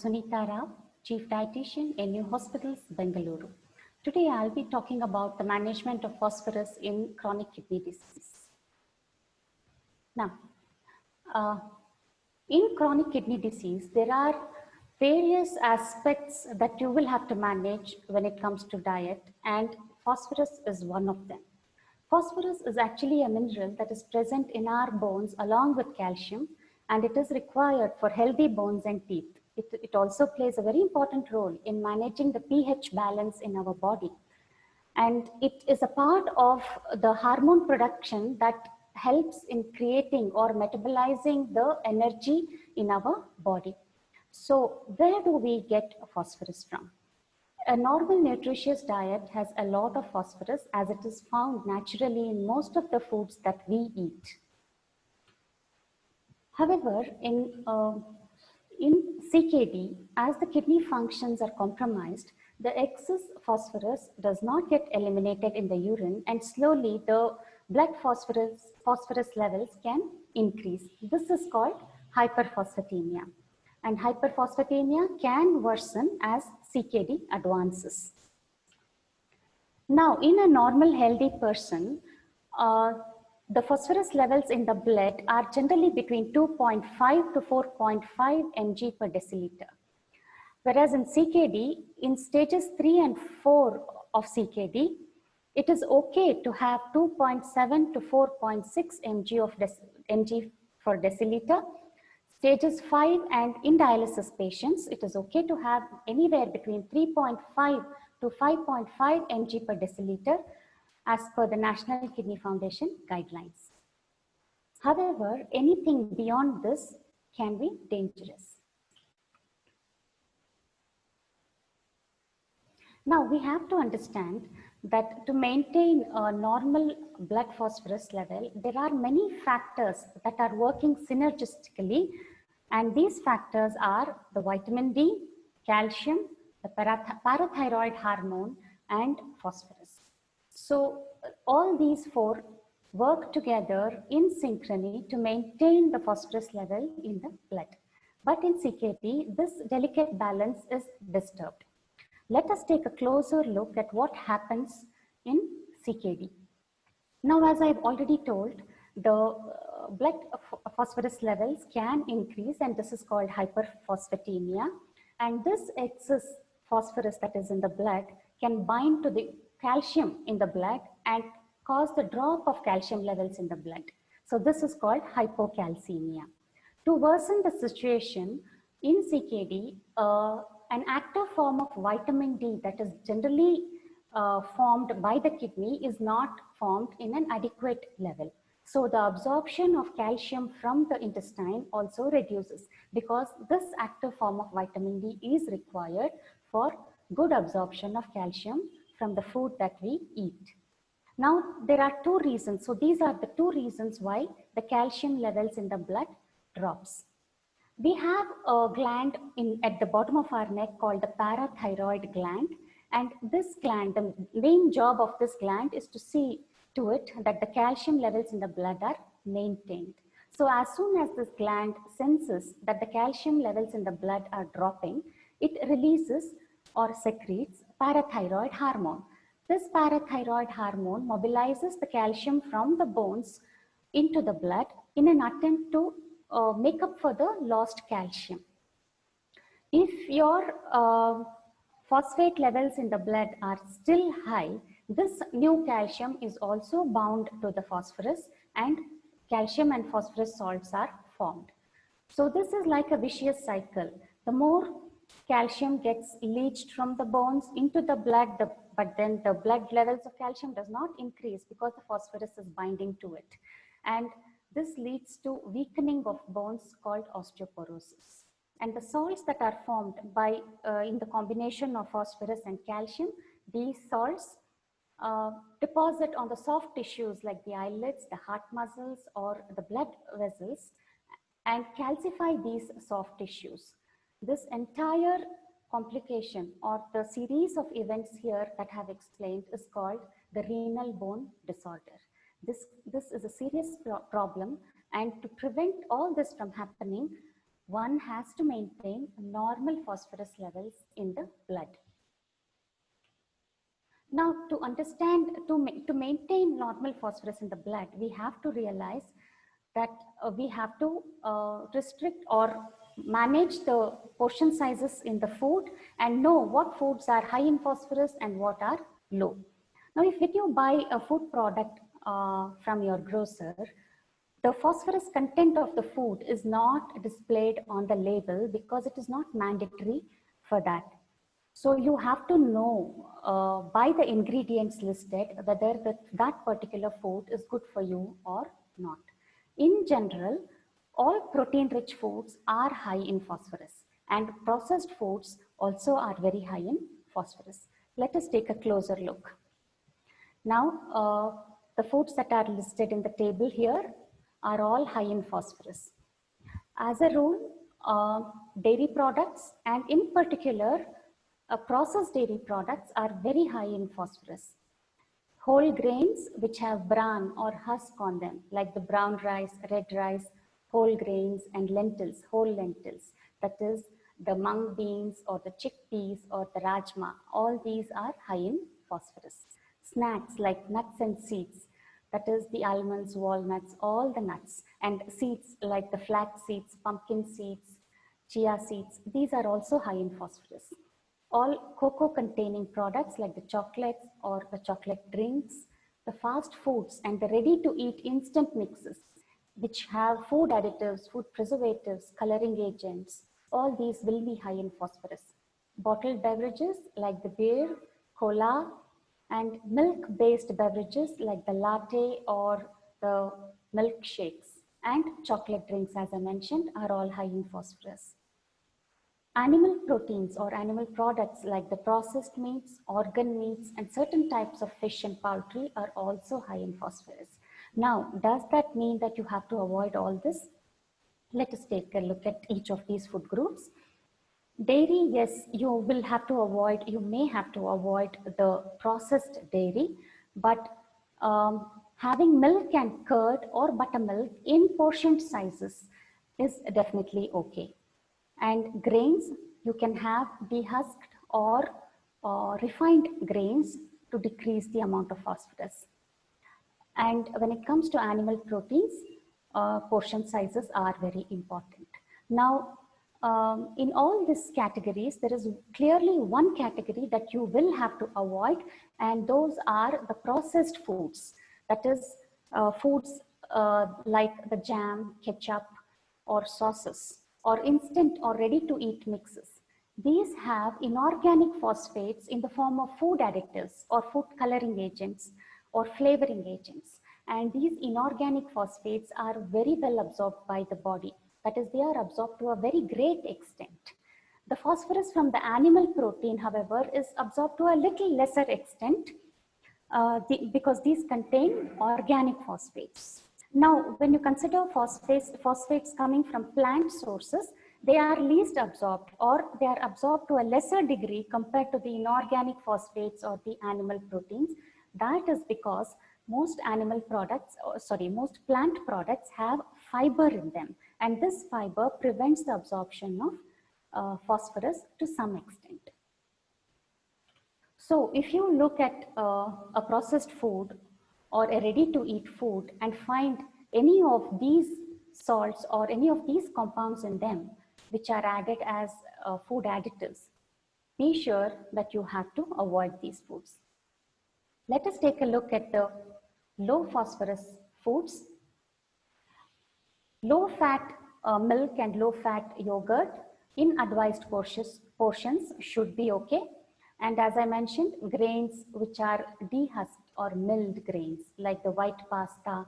Sunita Rao, Chief Dietitian in New Hospitals, Bengaluru. Today I'll be talking about the management of phosphorus in chronic kidney disease. Now, in chronic kidney disease, there are various aspects that you will have to manage when it comes to diet, and phosphorus is one of them. Phosphorus is actually a mineral that is present in our bones along with calcium, and it is required for healthy bones and teeth. It also plays a very important role in managing the pH balance in our body. And it is a part of the hormone production that helps in creating or metabolizing the energy in our body. So where do we get phosphorus from? A normal nutritious diet has a lot of phosphorus as it is found naturally in most of the foods that we eat. However, in CKD, as the kidney functions are compromised, the excess phosphorus does not get eliminated in the urine, and slowly the blood phosphorus levels can increase. This is called hyperphosphatemia. And hyperphosphatemia can worsen as CKD advances. Now, in a normal healthy person, the phosphorus levels in the blood are generally between 2.5 to 4.5 mg per deciliter. Whereas in CKD, in stages 3 and 4 of CKD, it is okay to have 2.7 to 4.6 mg for deciliter. Stages 5 and in dialysis patients, it is okay to have anywhere between 3.5 to 5.5 mg per deciliter as per the National Kidney Foundation guidelines. However, anything beyond this can be dangerous. Now, we have to understand that to maintain a normal blood phosphorus level, there are many factors that are working synergistically, and these factors are the vitamin D, calcium, the parathyroid hormone, and phosphorus. So all these four work together in synchrony to maintain the phosphorus level in the blood. But in CKD, this delicate balance is disturbed. Let us take a closer look at what happens in CKD. Now, as I've already told, the blood phosphorus levels can increase, and this is called hyperphosphatemia. And this excess phosphorus that is in the blood can bind to the calcium in the blood and cause the drop of calcium levels in the blood. So this is called hypocalcemia. To worsen the situation in CKD, an active form of vitamin D that is generally formed by the kidney is not formed in an adequate level. So the absorption of calcium from the intestine also reduces, because this active form of vitamin D is required for good absorption of calcium from the food that we eat. Now, there are two reasons. So these are the two reasons why the calcium levels in the blood drops. We have a gland at the bottom of our neck called the parathyroid gland. And this gland, the main job of this gland is to see to it that the calcium levels in the blood are maintained. So as soon as this gland senses that the calcium levels in the blood are dropping, it releases or secretes parathyroid hormone. This parathyroid hormone mobilizes the calcium from the bones into the blood in an attempt to make up for the lost calcium. If your phosphate levels in the blood are still high, this new calcium is also bound to the phosphorus, and calcium and phosphorus salts are formed. So this is like a vicious cycle. The more calcium gets leached from the bones into the blood, but then the blood levels of calcium does not increase because the phosphorus is binding to it. And this leads to weakening of bones called osteoporosis. And the salts that are formed by in the combination of phosphorus and calcium, these salts deposit on the soft tissues like the eyelids, the heart muscles, or the blood vessels, and calcify these soft tissues. This entire complication or the series of events here that I have explained is called the renal bone disorder. This is a serious problem, and to prevent all this from happening, one has to maintain normal phosphorus levels in the blood. Now, to understand, to maintain normal phosphorus in the blood, we have to realize that we have to restrict or manage the portion sizes in the food and know what foods are high in phosphorus and what are low. Now, if you buy a food product from your grocer, the phosphorus content of the food is not displayed on the label because it is not mandatory for that. So you have to know by the ingredients listed whether that particular food is good for you or not. In general, all protein-rich foods are high in phosphorus, and processed foods also are very high in phosphorus. Let us take a closer look. Now, the foods that are listed in the table here are all high in phosphorus. As a rule, dairy products, and in particular, processed dairy products, are very high in phosphorus. Whole grains which have bran or husk on them, like the brown rice, red rice, whole grains, and lentils, whole lentils, that is the mung beans or the chickpeas or the rajma, all these are high in phosphorus. Snacks like nuts and seeds, that is the almonds, walnuts, all the nuts, and seeds like the flax seeds, pumpkin seeds, chia seeds, these are also high in phosphorus. All cocoa containing products like the chocolates or the chocolate drinks, the fast foods and the ready to eat instant mixes, which have food additives, food preservatives, coloring agents, all these will be high in phosphorus. Bottled beverages like the beer, cola, and milk-based beverages like the latte or the milkshakes and chocolate drinks, as I mentioned, are all high in phosphorus. Animal proteins or animal products like the processed meats, organ meats, and certain types of fish and poultry are also high in phosphorus. Now, does that mean that you have to avoid all this? Let us take a look at each of these food groups. Dairy, yes, you will have to avoid, you may have to avoid the processed dairy, but having milk and curd or buttermilk in portioned sizes is definitely okay. And grains, you can have dehusked or refined grains to decrease the amount of phosphorus. And when it comes to animal proteins, portion sizes are very important. Now, in all these categories, there is clearly one category that you will have to avoid, and those are the processed foods. That is, foods like the jam, ketchup, or sauces, or instant or ready-to-eat mixes. These have inorganic phosphates in the form of food additives or food coloring agents or flavoring agents. And these inorganic phosphates are very well absorbed by the body. That is, they are absorbed to a very great extent. The phosphorus from the animal protein, however, is absorbed to a little lesser extent because these contain organic phosphates. Now, when you consider phosphates coming from plant sources, they are least absorbed or they are absorbed to a lesser degree compared to the inorganic phosphates or the animal proteins. That is because most animal products, most plant products have fiber in them, and this fiber prevents the absorption of phosphorus to some extent. So if you look at a processed food or a ready-to-eat food and find any of these salts or any of these compounds in them which are added as food additives, be sure that you have to avoid these foods. Let us take a look at the low phosphorus foods. Low fat milk and low fat yogurt in advised portions should be okay. And as I mentioned, grains which are dehusked or milled grains like the white pasta,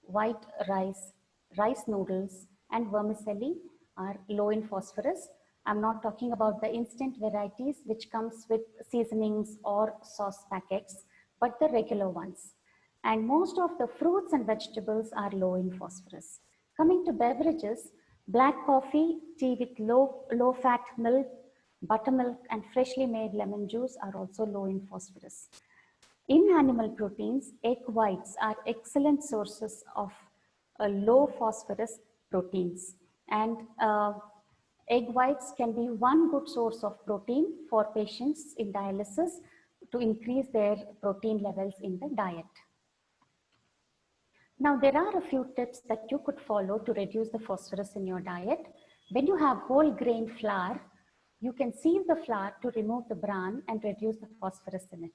white rice, rice noodles, and vermicelli are low in phosphorus. I'm not talking about the instant varieties which comes with seasonings or sauce packets, but the regular ones. And most of the fruits and vegetables are low in phosphorus. Coming to beverages, black coffee, tea with low fat milk, buttermilk, and freshly made lemon juice are also low in phosphorus. In animal proteins, egg whites are excellent sources of low phosphorus proteins. And Egg whites can be one good source of protein for patients in dialysis to increase their protein levels in the diet. Now, there are a few tips that you could follow to reduce the phosphorus in your diet. When you have whole grain flour, you can sieve the flour to remove the bran and reduce the phosphorus in it.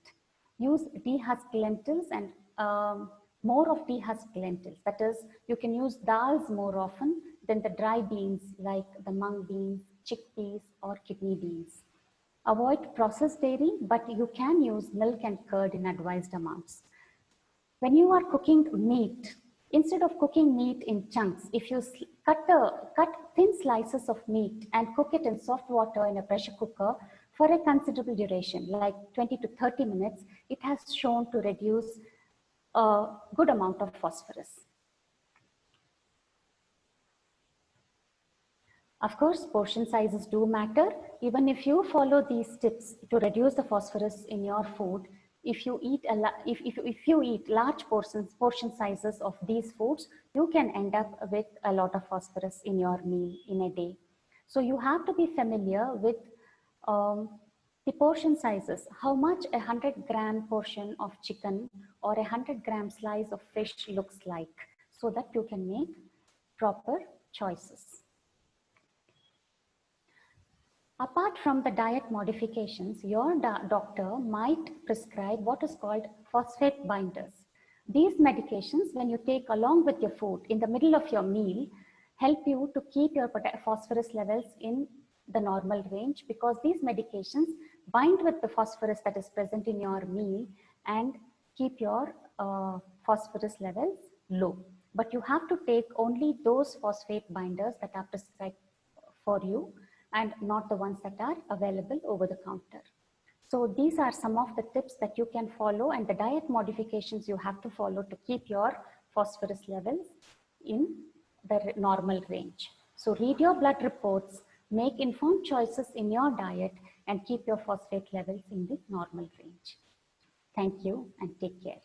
Use dehusked lentils and more of dehusked lentils. That is, you can use dals more often than the dry beans like the mung beans, chickpeas, or kidney beans. Avoid processed dairy, but you can use milk and curd in advised amounts. When you are cooking meat, instead of cooking meat in chunks, if you cut thin slices of meat and cook it in soft water in a pressure cooker for a considerable duration, like 20 to 30 minutes, it has shown to reduce a good amount of phosphorus. Of course, portion sizes do matter. Even if you follow these tips to reduce the phosphorus in your food, if you eat large portion sizes of these foods, you can end up with a lot of phosphorus in your meal in a day. So you have to be familiar with the portion sizes, how much a 100-gram portion of chicken or a 100-gram slice of fish looks like, so that you can make proper choices. Apart from the diet modifications, your doctor might prescribe what is called phosphate binders. These medications, when you take along with your food in the middle of your meal, help you to keep your phosphorus levels in the normal range, because these medications bind with the phosphorus that is present in your meal and keep your phosphorus levels low. But you have to take only those phosphate binders that are prescribed for you, and not the ones that are available over the counter. So these are some of the tips that you can follow, and the diet modifications you have to follow to keep your phosphorus levels in the normal range. So read your blood reports, make informed choices in your diet, and keep your phosphate levels in the normal range. Thank you and take care.